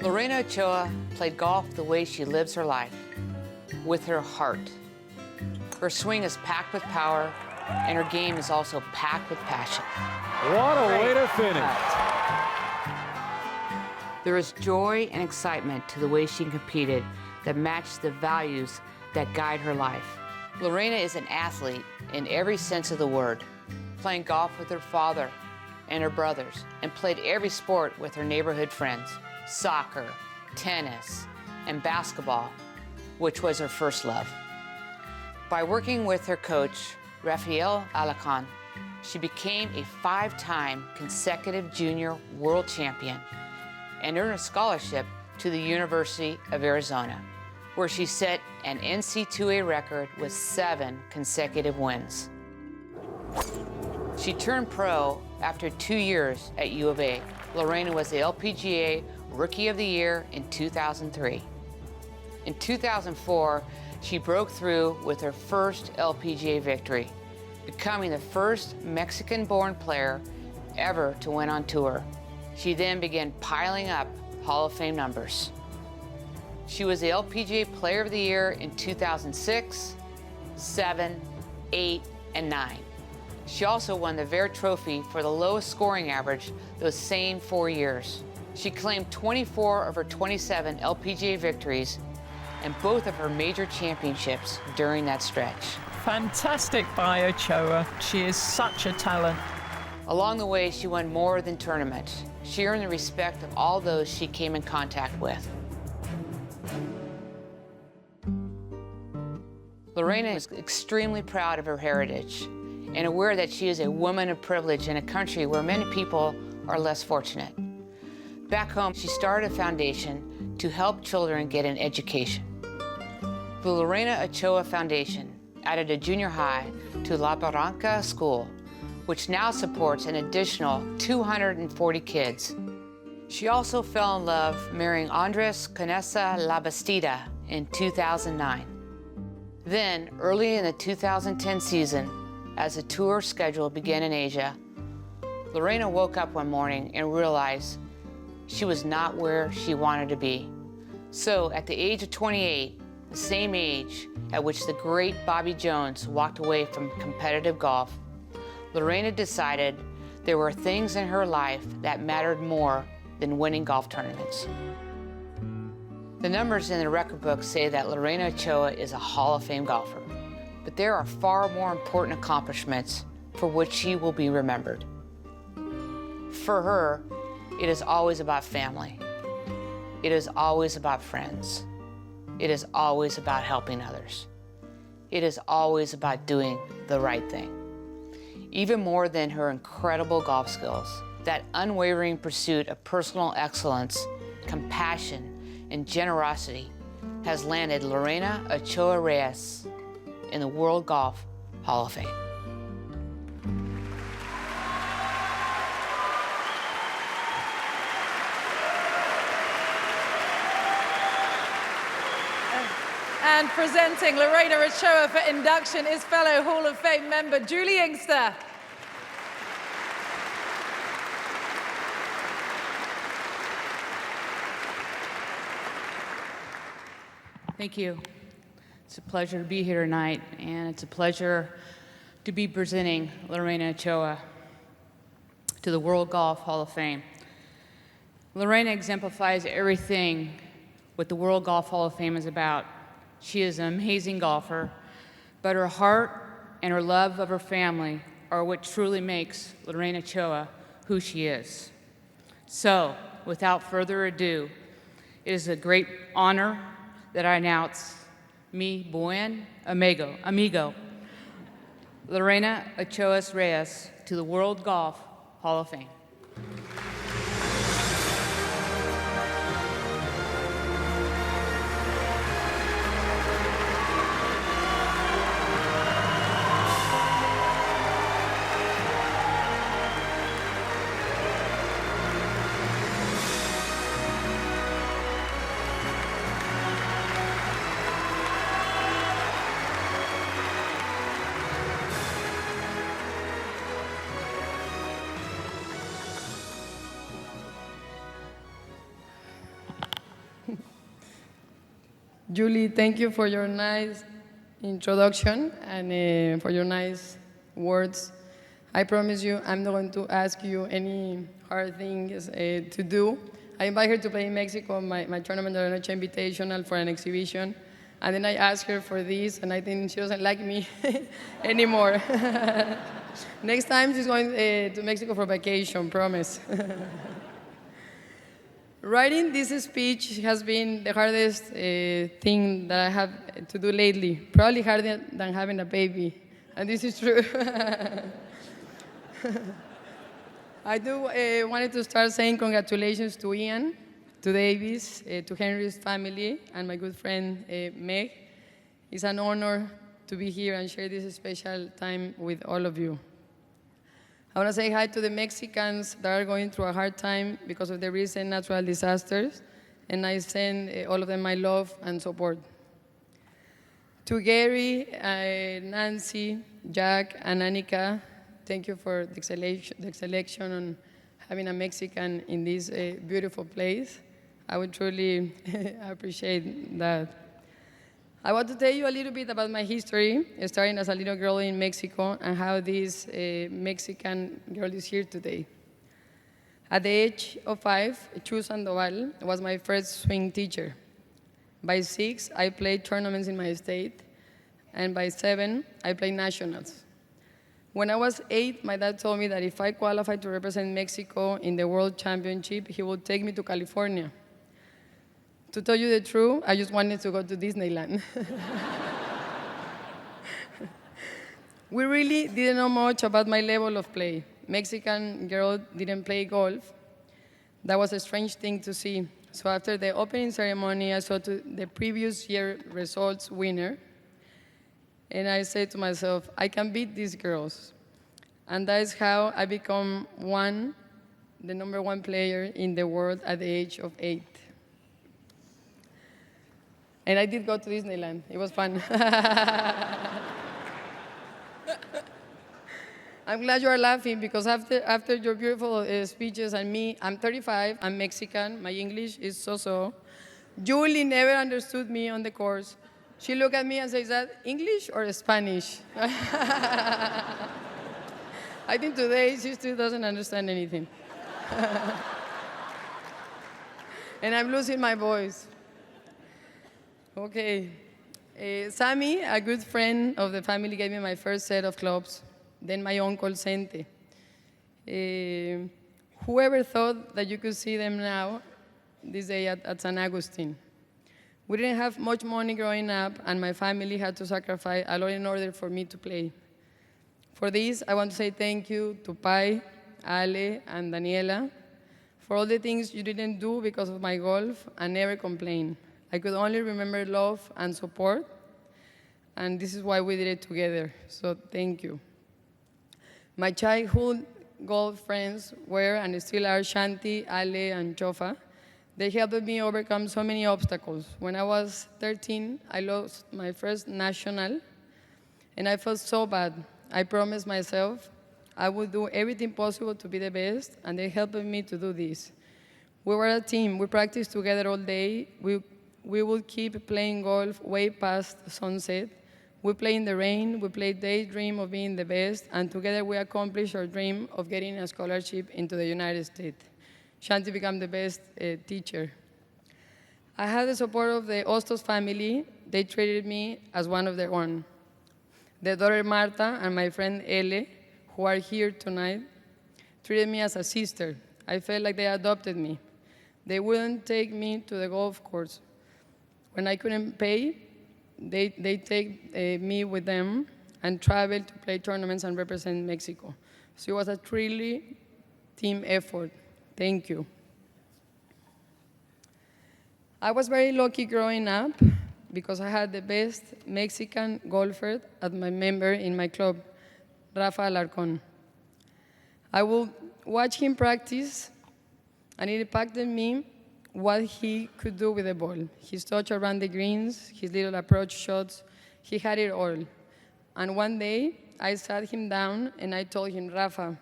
Lorena Ochoa played golf the way she lives her life, with her heart. Her swing is packed with power, and her game is also packed with passion. What a way to finish. There is joy and excitement to the way she competed that matched the values that guide her life. Lorena is an athlete in every sense of the word, playing golf with her father and her brothers, and played every sport with her neighborhood friends, soccer, tennis, and basketball, which was her first love. By working with her coach, Rafael Alacon, she became a 5-time consecutive junior world champion and earned a scholarship to the University of Arizona, where she set an NC2A record with 7 consecutive wins. She turned pro after 2 years at U of A. Lorena was the LPGA Rookie of the Year in 2003. In 2004, she broke through with her first LPGA victory, becoming the first Mexican-born player ever to win on tour. She then began piling up Hall of Fame numbers. She was the LPGA Player of the Year in 2006, 7, 8, and 9. She also won the Vare Trophy for the lowest scoring average those same 4 years. She claimed 24 of her 27 LPGA victories and both of her major championships during that stretch. Fantastic by Ochoa. She is such a talent. Along the way, she won more than tournaments. She earned the respect of all those she came in contact with. Lorena is extremely proud of her heritage and aware that she is a woman of privilege in a country where many people are less fortunate. Back home, she started a foundation to help children get an education. The Lorena Ochoa Foundation added a junior high to La Barranca School, which now supports an additional 240 kids. She also fell in love marrying Andres Canessa La Bastida in 2009. Then, early in the 2010 season, as the tour schedule began in Asia, Lorena woke up one morning and realized she was not where she wanted to be. So, at the age of 28, the same age at which the great Bobby Jones walked away from competitive golf, Lorena decided there were things in her life that mattered more than winning golf tournaments. The numbers in the record book say that Lorena Ochoa is a Hall of Fame golfer, but there are far more important accomplishments for which she will be remembered. For her, it is always about family. It is always about friends. It is always about helping others. It is always about doing the right thing. Even more than her incredible golf skills, that unwavering pursuit of personal excellence, compassion, and generosity has landed Lorena Ochoa Reyes in the World Golf Hall of Fame. And presenting Lorena Ochoa for induction is fellow Hall of Fame member Juli Inkster. Thank you. It's a pleasure to be here tonight, and it's a pleasure to be presenting Lorena Ochoa to the World Golf Hall of Fame. Lorena exemplifies everything what the World Golf Hall of Fame is about. She is an amazing golfer, but her heart and her love of her family are what truly makes Lorena Ochoa who she is. So, without further ado, it is a great honor that I announce mi buen amigo, Lorena Ochoa Reyes to the World Golf Hall of Fame. Julie, thank you for your nice introduction and for your nice words. I promise you I'm not going to ask you any hard things to do. I invite her to play in Mexico, my tournament, the Lorena Ochoa Invitational, for an exhibition. And then I asked her for this, and I think she doesn't like me anymore. Next time she's going to Mexico for vacation, promise. Writing this speech has been the hardest thing that I have to do lately, probably harder than having a baby, and this is true. I do wanted to start saying congratulations to Ian, to Davis, to Henry's family, and my good friend Meg. It's an honor to be here and share this special time with all of you. I want to say hi to the Mexicans that are going through a hard time because of the recent natural disasters, and I send all of them my love and support. To Gary, Nancy, Jack, and Annika, thank you for the selection on having a Mexican in this beautiful place. I would truly appreciate that. I want to tell you a little bit about my history, starting as a little girl in Mexico and how this Mexican girl is here today. At the age of 5, Chu Sandoval was my first swing teacher. By 6, I played tournaments in my state, and by 7, I played nationals. When I was 8, my dad told me that if I qualified to represent Mexico in the World Championship, he would take me to California. To tell you the truth, I just wanted to go to Disneyland. We really didn't know much about my level of play. Mexican girl didn't play golf. That was a strange thing to see. So after the opening ceremony, I saw the previous year results winner, and I said to myself, I can beat these girls. And that is how I become the number 1 player in the world at the age of 8. And I did go to Disneyland. It was fun. I'm glad you are laughing because after your beautiful speeches and me, I'm 35, I'm Mexican, my English is so-so. Julie never understood me on the course. She looked at me and said, is that English or Spanish? I think today she still doesn't understand anything. And I'm losing my voice. Okay. Sammy, a good friend of the family, gave me my first set of clubs, then my uncle Sente. Whoever thought that you could see them now, this day at San Agustin? We didn't have much money growing up, and my family had to sacrifice a lot in order for me to play. For this, I want to say thank you to Pai, Ale, and Daniela for all the things you didn't do because of my golf and never complain. I could only remember love and support, and this is why we did it together, so thank you. My childhood golf friends were and still are Shanti, Ale, and Chofa. They helped me overcome so many obstacles. When I was 13, I lost my first national, and I felt so bad. I promised myself I would do everything possible to be the best, and they helped me to do this. We were a team. We practiced together all day. We would keep playing golf way past sunset. We played in the rain. We played daydream of being the best, and together we accomplished our dream of getting a scholarship into the United States. Shanti became the best teacher. I had the support of the Ostos family. They treated me as one of their own. The daughter Marta and my friend Ele, who are here tonight, treated me as a sister. I felt like they adopted me. They wouldn't take me to the golf course. When I couldn't pay, they take me with them and travel to play tournaments and represent Mexico. So it was a truly team effort. Thank you. I was very lucky growing up because I had the best Mexican golfer as my member in my club, Rafa Alarcón. I would watch him practice, and it impacted me what he could do with the ball. His touch around the greens, his little approach shots, he had it all. And one day, I sat him down and I told him, Rafa,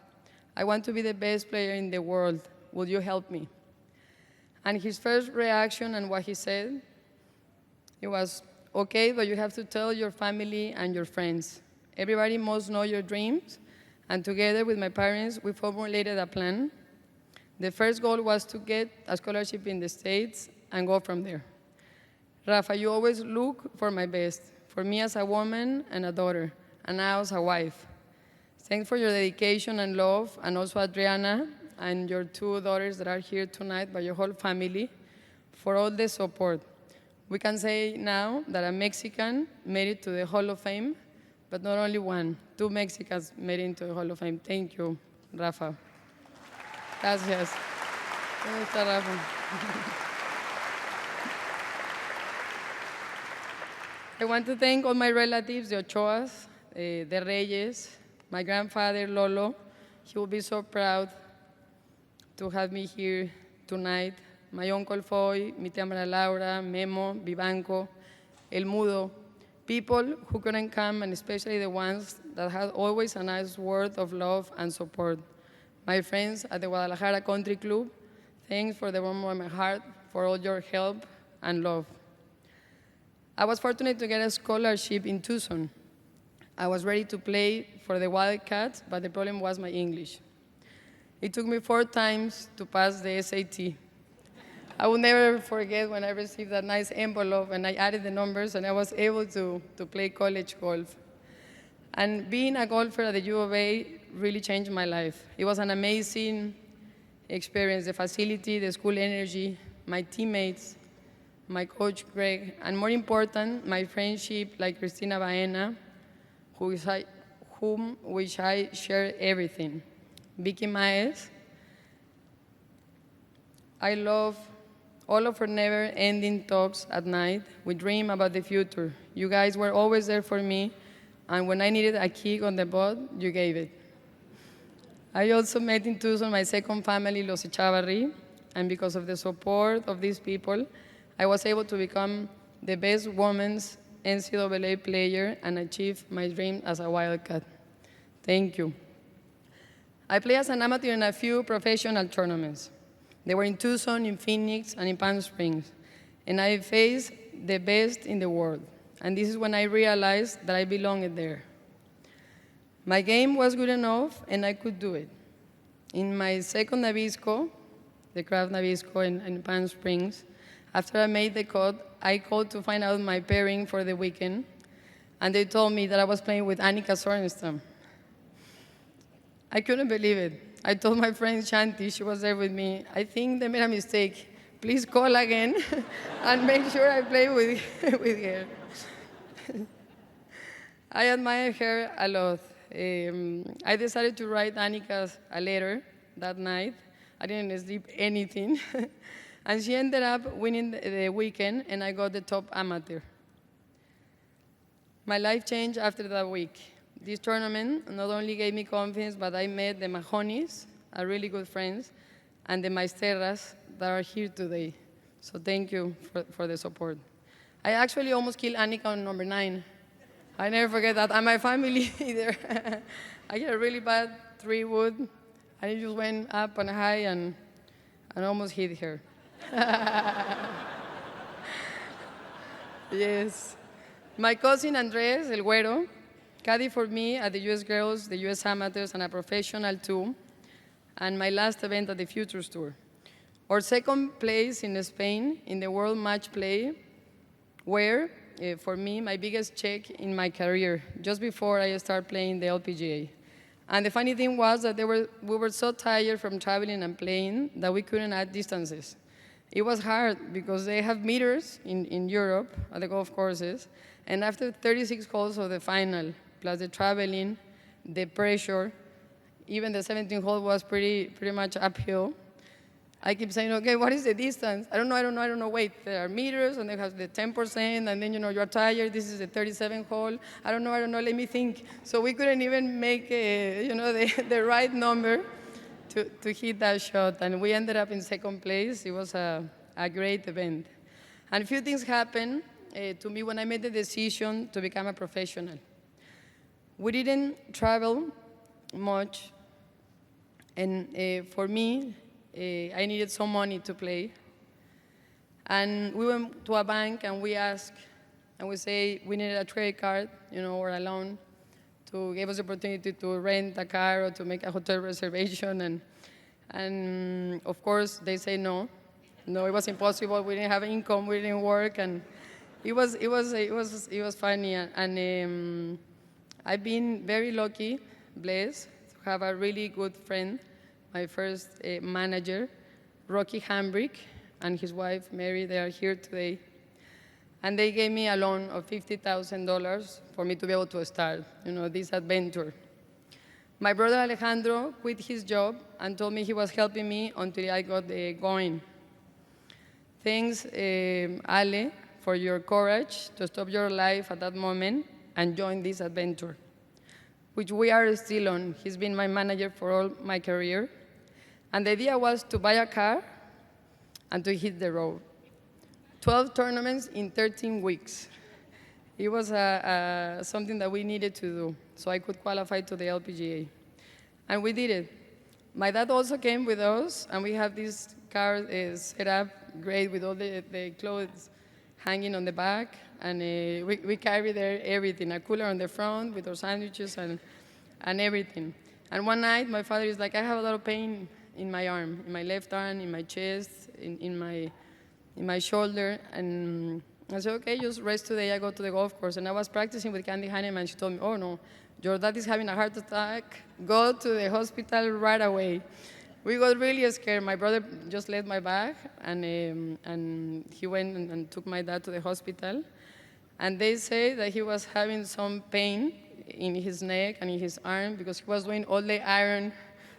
I want to be the best player in the world. Would you help me? And his first reaction and what he said, It was, okay, but you have to tell your family and your friends. Everybody must know your dreams, and together with my parents, we formulated a plan. The first goal was to get a scholarship in the States and go from there. Rafa, you always look for my best, for me as a woman and a daughter, and now as a wife. Thanks for your dedication and love, and also Adriana and your two daughters that are here tonight, but your whole family, for all the support. We can say now that a Mexican made it to the Hall of Fame, but not only one, two Mexicans made it into the Hall of Fame. Thank you, Rafa. Gracias. ¿Dónde está Rafa? I want to thank all my relatives, the Ochoas, the Reyes, my grandfather, Lolo. He will be so proud to have me here tonight. My uncle Foy, mi tía María Laura, Memo, Vivanco, El Mudo, people who couldn't come, and especially the ones that had always a nice word of love and support. My friends at the Guadalajara Country Club, thanks for the warmth of my heart, for all your help and love. I was fortunate to get a scholarship in Tucson. I was ready to play for the Wildcats, but the problem was my English. It took me 4 times to pass the SAT. I will never forget when I received that nice envelope and I added the numbers and I was able to play college golf. And being a golfer at the U of A really changed my life. It was an amazing experience, the facility, the school energy, my teammates, my coach Greg, and more important, my friendship like Cristina Baena, which I share everything. Vicky Maes, I love all of her never-ending talks at night. We dream about the future. You guys were always there for me, and when I needed a kick on the butt, you gave it. I also met in Tucson my second family, Los Echavarri, and because of the support of these people, I was able to become the best women's NCAA player and achieve my dream as a Wildcat. Thank you. I played as an amateur in a few professional tournaments. They were in Tucson, in Phoenix, and in Palm Springs. And I faced the best in the world. And this is when I realized that I belonged there. My game was good enough, and I could do it. In my second Nabisco, the Craft Nabisco in Palm Springs, after I made the cut, I called to find out my pairing for the weekend, and they told me that I was playing with Annika Sorenstam. I couldn't believe it. I told my friend Shanti, she was there with me, I think they made a mistake. Please call again and make sure I play with her. I admire her a lot. I decided to write Annika a letter that night. I didn't sleep anything. And she ended up winning the weekend, and I got the top amateur. My life changed after that week. This tournament not only gave me confidence, but I met the Mahonis, are really good friends, and the Maesterras that are here today. So thank you for the support. I actually almost killed Annika on number 9. I never forget that, and my family either. I had a really bad 3-wood, and it just went up and high and almost hit her. Yes. My cousin Andres, El Güero, caddy for me at the US Girls, the US Amateurs, and a professional too, and my last event at the Futures Tour. Our second place in Spain in the World Match Play were, for me, my biggest check in my career, just before I started playing the LPGA. And the funny thing was that we were so tired from traveling and playing that we couldn't add distances. It was hard because they have meters in Europe at the golf courses, and after 36 holes of the final, plus the traveling, the pressure, even the 17th hole was pretty much uphill. I keep saying, okay, what is the distance? I don't know, wait, there are meters, and they have the 10%, and then, you're tired, this is the 37th hole. I don't know, let me think. So we couldn't even make, the right number to hit that shot, and we ended up in second place. It was a great event. And a few things happened to me when I made the decision to become a professional. We didn't travel much, and for me, I needed some money to play. And we went to a bank and we asked and we say we needed a credit card, or a loan to give us the opportunity to rent a car or to make a hotel reservation. And of course, they say no. No, it was impossible. We didn't have income. We didn't work, and it was funny. And I've been very lucky, blessed, to have a really good friend. My first manager, Rocky Hambrick, and his wife Mary. They are here today, and they gave me a loan of $50,000 for me to be able to start, this adventure. My brother Alejandro quit his job and told me he was helping me until I got going. Thanks, Ale, for your courage to stop your life at that moment and join this adventure, which we are still on. He's been my manager for all my career. And the idea was to buy a car and to hit the road. 12 tournaments in 13 weeks. It was something that we needed to do so I could qualify to the LPGA. And we did it. My dad also came with us, and we have this car set up great with all the clothes hanging on the back. And we carry there everything, a cooler on the front with our sandwiches and everything. And one night, my father is like, I have a lot of pain in my arm, in my left arm, in my chest, in my shoulder. And I said, okay, just rest today. I go to the golf course. And I was practicing with Candy Hanneman, and she told me, oh no, your dad is having a heart attack. Go to the hospital right away. We got really scared. My brother just left my bag, and he went and took my dad to the hospital. And they say that he was having some pain in his neck and in his arm because he was doing all the iron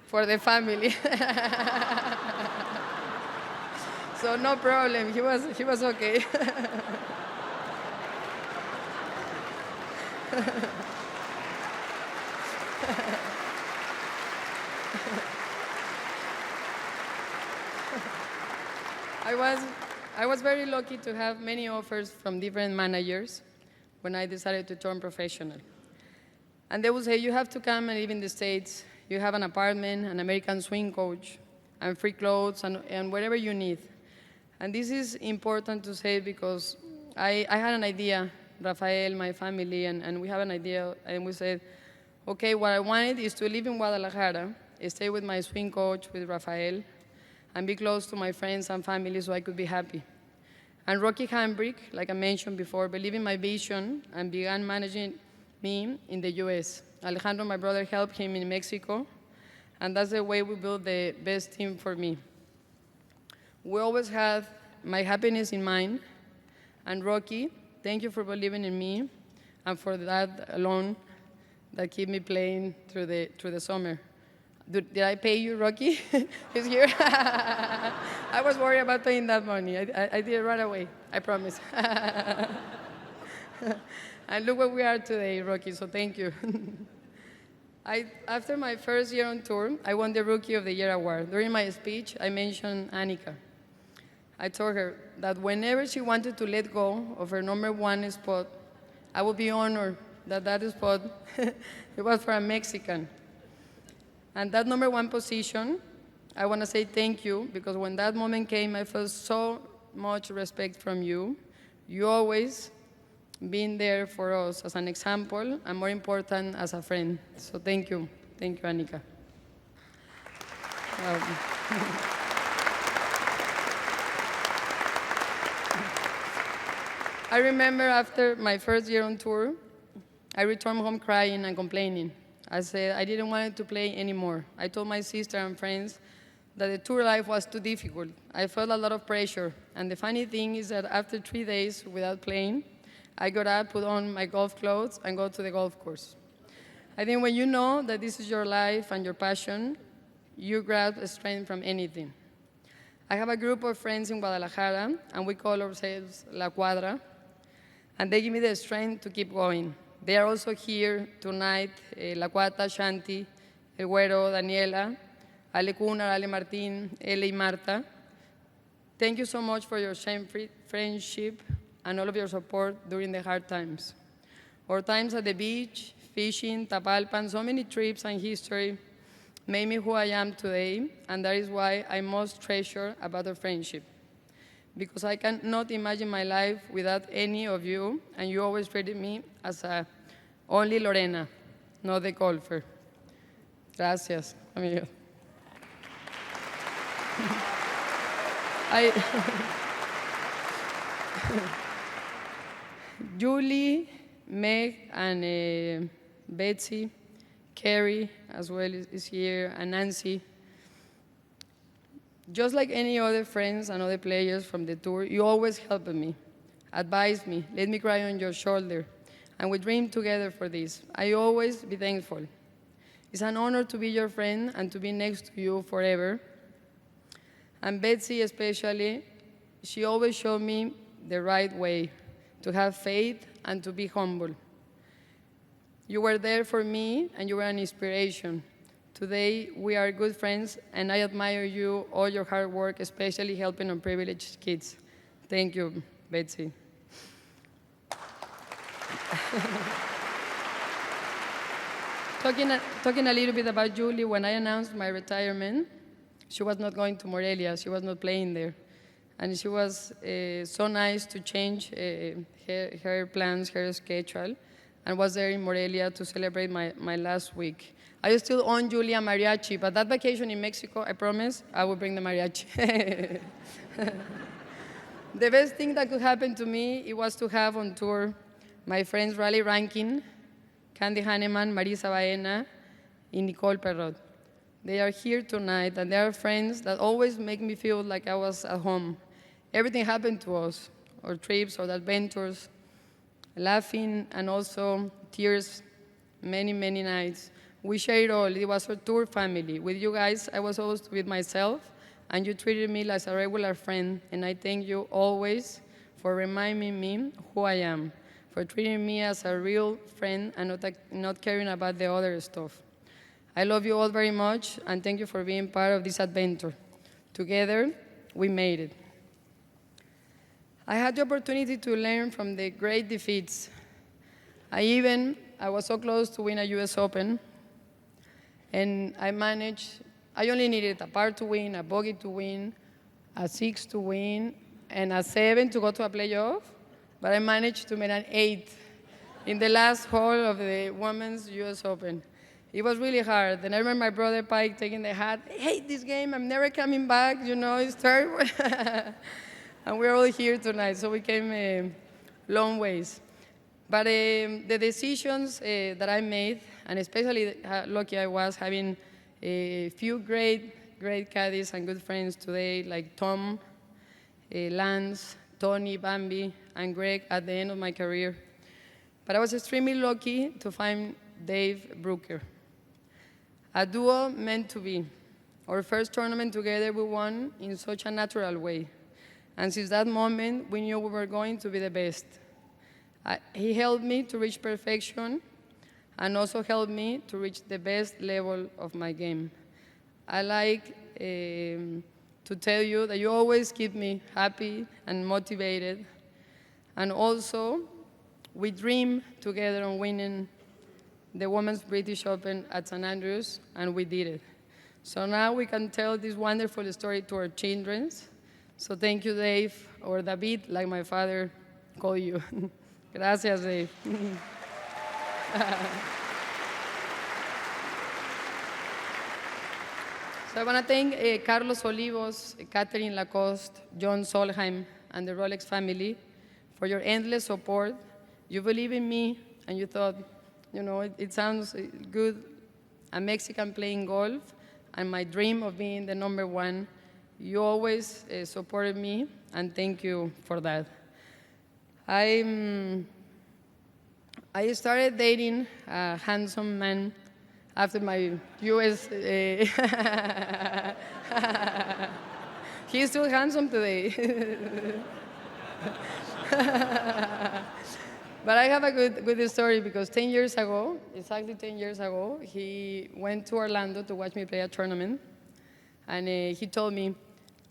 for the family. So no problem, he was okay. I was very lucky to have many offers from different managers when I decided to turn professional. And they would say, you have to come and live in the States. You have an apartment, an American swing coach, and free clothes, and whatever you need. And this is important to say because I had an idea, Rafael, my family, and we have an idea, and we said, okay, what I wanted is to live in Guadalajara, stay with my swing coach, with Rafael, and be close to my friends and family so I could be happy. And Rocky Hambrick, like I mentioned before, believed in my vision and began managing me in the US. Alejandro, my brother, helped him in Mexico, and that's the way we built the best team for me. We always had my happiness in mind, and Rocky, thank you for believing in me and for that alone that keep me playing through the summer. Did I pay you, Rocky? He's here. I was worried about paying that money. I did it right away, I promise. And look where we are today, Rocky, so thank you. After my first year on tour, I won the Rookie of the Year award. During my speech, I mentioned Annika. I told her that whenever she wanted to let go of her #1 spot, I would be honored that spot, it was for a Mexican. And that #1 position, I want to say thank you, because when that moment came, I felt so much respect from you. You always been there for us as an example, and more important, as a friend. So thank you. Thank you, Annika. I remember after my first year on tour, I returned home crying and complaining. I said I didn't want to play anymore. I told my sister and friends that the tour life was too difficult. I felt a lot of pressure. And the funny thing is that after 3 days without playing, I got up, put on my golf clothes, and go to the golf course. I think when you know that this is your life and your passion, you grab strength from anything. I have a group of friends in Guadalajara, and we call ourselves La Cuadra, and they give me the strength to keep going. They are also here tonight, La Cuata, Shanti, El Güero, Daniela, Ale Cunar, Ale Martin, Ele y Marta. Thank you so much for your shame-free friendship and all of your support during the hard times. Our times at the beach, fishing, Tapalpan, so many trips and history made me who I am today, and that is why I most treasure about our friendship. because I cannot imagine my life without any of you, and you always treated me as only Lorena, not the golfer. Gracias, amigo. Julie, Meg, and Betsy, Carrie as well is here, and Nancy. Just like any other friends and other players from the tour, you always helped me, advised me, let me cry on your shoulder, and we dreamed together for this. I always be thankful. It's an honor to be your friend and to be next to you forever. And Betsy especially, she always showed me the right way, to have faith and to be humble. You were there for me and you were an inspiration. Today, we are good friends, and I admire you, all your hard work, especially helping unprivileged kids. Thank you, Betsy. Talking a little bit about Julie, when I announced my retirement, she was not going to Morelia. She was not playing there. And she was so nice to change her plans, her schedule, and was there in Morelia to celebrate my last week. I still own Julia mariachi, but that vacation in Mexico, I promise, I will bring the mariachi. The best thing that could happen to me, it was to have on tour my friends Riley Rankin, Candy Hanneman, Marisa Baena, and Nicole Perrot. They are here tonight, and they are friends that always make me feel like I was at home. Everything happened to us, our trips, our adventures, laughing, and also tears, many, many nights. We shared all. It was our tour family. With you guys, I was always with myself, and you treated me like a regular friend, and I thank you always for reminding me who I am, for treating me as a real friend and not caring about the other stuff. I love you all very much, and thank you for being part of this adventure. Together, we made it. I had the opportunity to learn from the great defeats. I was so close to win a US Open, and I only needed a par to win, a bogey to win, a 6 to win, and a 7 to go to a playoff, but I managed to make an 8 in the last hole of the Women's US Open. It was really hard. And I remember my brother Pike taking the hat, I hate this game, I'm never coming back, it's terrible. And we're all here tonight, so we came a long ways. But the decisions that I made, and especially how lucky I was having a few great caddies and good friends today, like Tom, Lance, Tony, Bambi, and Greg at the end of my career. But I was extremely lucky to find Dave Brooker. A duo meant to be. Our first tournament together we won in such a natural way. And since that moment, we knew we were going to be the best. He helped me to reach perfection and also helped me to reach the best level of my game. I like to tell you that you always keep me happy and motivated. And also, we dream together on winning the Women's British Open at St. Andrews, and we did it. So now we can tell this wonderful story to our children. So thank you, Dave, or David, like my father called you. Gracias, Dave. So I want to thank Carlos Olivos, Catherine Lacoste, John Solheim, and the Rolex family for your endless support. You believe in me, and you thought, it sounds good, a Mexican playing golf, and my dream of being the number one. You always supported me, and thank you for that. I started dating a handsome man after my US. He's still handsome today. But I have a good story because 10 years ago, exactly 10 years ago, he went to Orlando to watch me play a tournament. And he told me,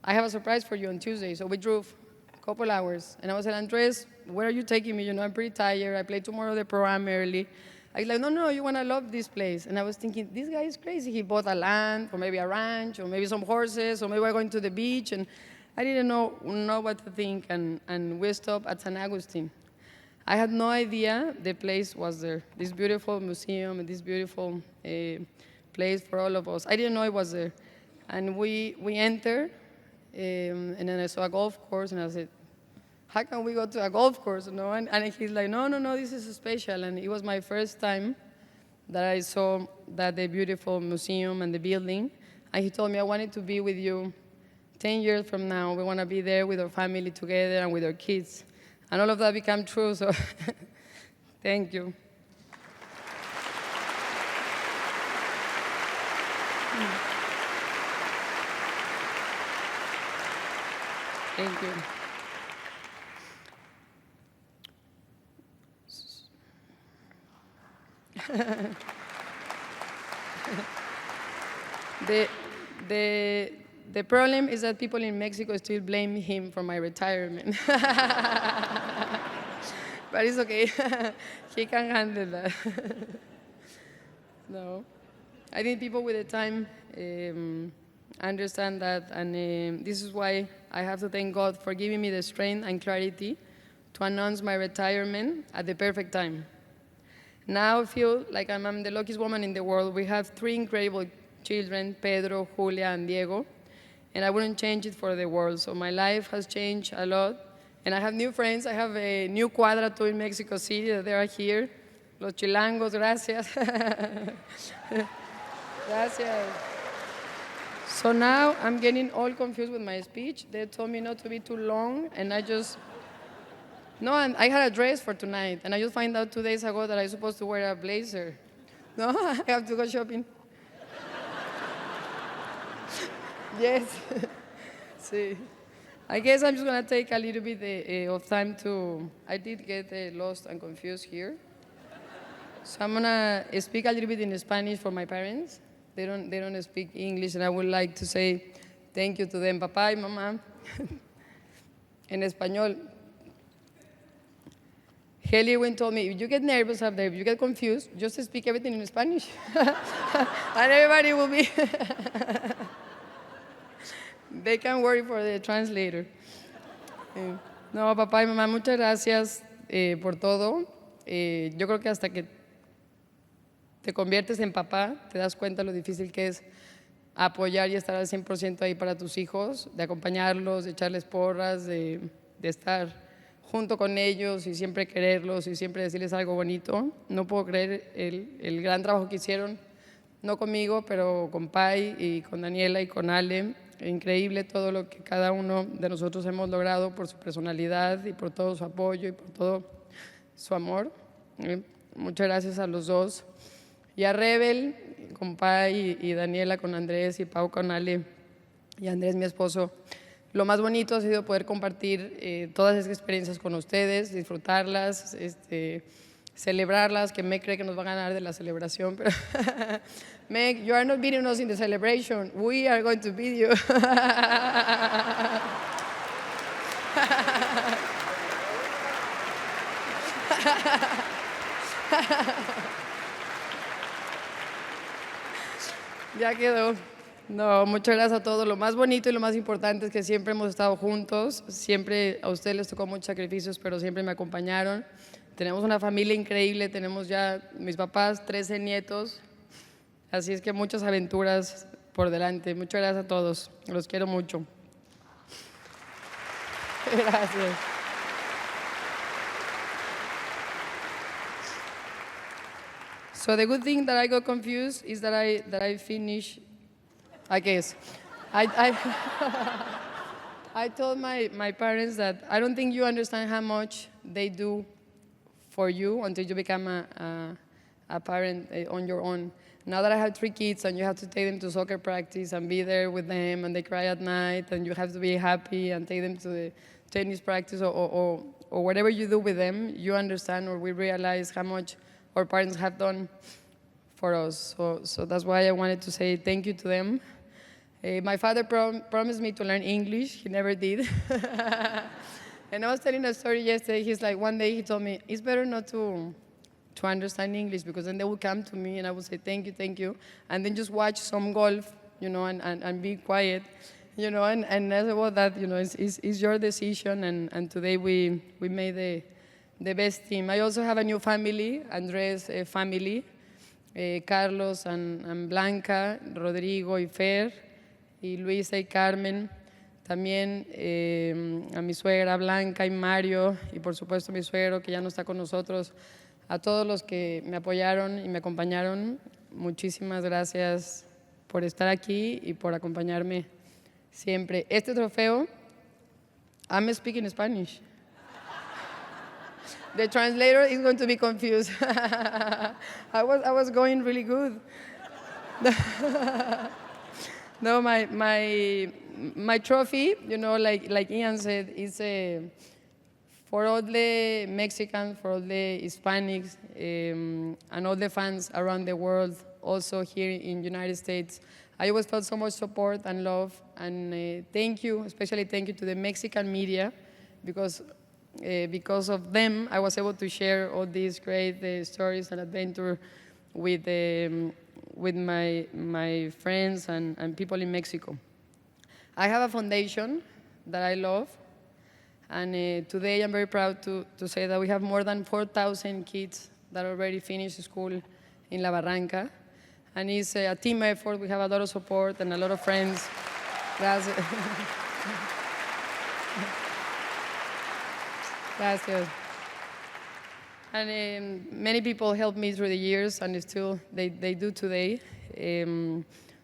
I have a surprise for you on Tuesday. So we drove a couple hours. And I was like, Andres, where are you taking me? I'm pretty tired. I play tomorrow the program early. I was like, no, you want to love this place. And I was thinking, this guy is crazy. He bought a land, or maybe a ranch, or maybe some horses, or maybe we're going to the beach. And I didn't know what to think, and we stopped at San Agustin. I had no idea the place was there, this beautiful museum and this beautiful place for all of us. I didn't know it was there. And we entered, and then I saw a golf course, and I said, how can we go to a golf course? And he's like, no, this is special. And it was my first time that I saw the beautiful museum and the building. And he told me, I wanted to be with you 10 years from now. We want to be there with our family together and with our kids. And all of that became true, so thank you. Thank you. The problem is that people in Mexico still blame him for my retirement. But it's okay. He can handle that. No. I think people with the time understand that, and this is why I have to thank God for giving me the strength and clarity to announce my retirement at the perfect time. Now I feel like I'm the luckiest woman in the world. We have 3 incredible children, Pedro, Julia, and Diego, and I wouldn't change it for the world. So my life has changed a lot, and I have new friends. I have a new cuadra too in Mexico City. They are here. Los chilangos, gracias. Gracias. So now I'm getting all confused with my speech. They told me not to be too long, and I had a dress for tonight, and I just found out 2 days ago that I'm supposed to wear a blazer. No, I have to go shopping. Yes. See. I guess I'm just going to take a little bit of time I did get lost and confused here. So I'm going to speak a little bit in Spanish for my parents. They don't speak English, and I would like to say thank you to them, papá y mamá. En español. Haley Wynn told me, if you get nervous up there, if you get confused, just speak everything in Spanish. And everybody will be... They can worry for the translator. No, papá y mamá, muchas gracias por todo. Yo creo que hasta que te conviertes en papá, te das cuenta lo difícil que es apoyar y estar al 100% ahí para tus hijos, de acompañarlos, de echarles porras, de estar junto con ellos y siempre quererlos y siempre decirles algo bonito. No puedo creer el gran trabajo que hicieron, no conmigo, pero con Pai y con Daniela y con Ale. Increíble todo lo que cada uno de nosotros hemos logrado por su personalidad y por todo su apoyo y por todo su amor. Muchas gracias a los dos. Y a Rebel, con Pai y Daniela, con Andrés y Pau con Ale y Andrés, mi esposo. Lo más bonito ha sido poder compartir todas esas experiencias con ustedes, disfrutarlas, celebrarlas, que Meg cree que nos va a ganar de la celebración, pero Meg, you are not beating us in the celebration. We are going to beat you. Ya quedó. No, muchas gracias a todos. Lo más bonito y lo más importante es que siempre hemos estado juntos. Siempre a ustedes les tocó muchos sacrificios, pero siempre me acompañaron. Tenemos una familia increíble. Tenemos ya mis papás, 13 nietos. Así es que muchas aventuras por delante. Muchas gracias a todos. Los quiero mucho. Gracias. So the good thing that I got confused is that I finished, I guess. I told my parents that I don't think you understand how much they do for you until you become a parent on your own. Now that I have 3 kids and you have to take them to soccer practice and be there with them and they cry at night and you have to be happy and take them to the tennis practice or whatever you do with them, you understand or we realize how much our parents have done for us. So that's why I wanted to say thank you to them. My father promised me to learn English. He never did. And I was telling a story yesterday. He's like, one day he told me, it's better not to understand English because then they will come to me and I will say, thank you, and then just watch some golf, and be quiet. and as about that, it's your decision, and today we made the best team. I also have a new family, Andres' family, Carlos and Blanca, Rodrigo y Fer, y Luisa y Carmen. También a mi suegra Blanca y Mario, y por supuesto mi suegro que ya no está con nosotros. A todos los que me apoyaron y me acompañaron, muchísimas gracias por estar aquí y por acompañarme siempre. Este trofeo, I'm speaking Spanish. The translator is going to be confused. I was going really good. No, my trophy, like Ian said, is for all the Mexicans, for all the Hispanics, and all the fans around the world, also here in the United States. I always felt so much support and love, and thank you, especially thank you to the Mexican media, because of them, I was able to share all these great stories and adventure with my friends and people in Mexico. I have a foundation that I love, and today I'm very proud to say that we have more than 4,000 kids that already finished school in La Barranca, and it's a team effort. We have a lot of support and a lot of friends. Gracias. Gracias. And many people helped me through the years, and still they do today.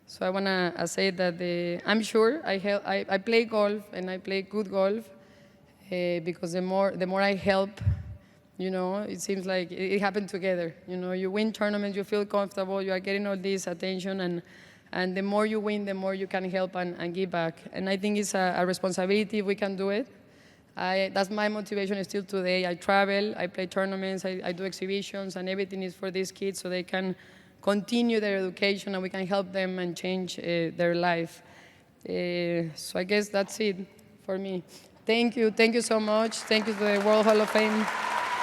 So I want to say that I'm sure I play golf, and I play good golf, because the more I help, it seems like it happened together. You win tournaments, you feel comfortable, you are getting all this attention, and the more you win, the more you can help and give back. And I think it's a responsibility if we can do it. That's my motivation still today. I travel, I play tournaments, I do exhibitions, and everything is for these kids so they can continue their education and we can help them and change their life. So I guess that's it for me. Thank you so much. Thank you to the World Hall of Fame.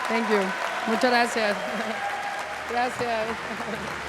Thank you. Muchas gracias. Gracias.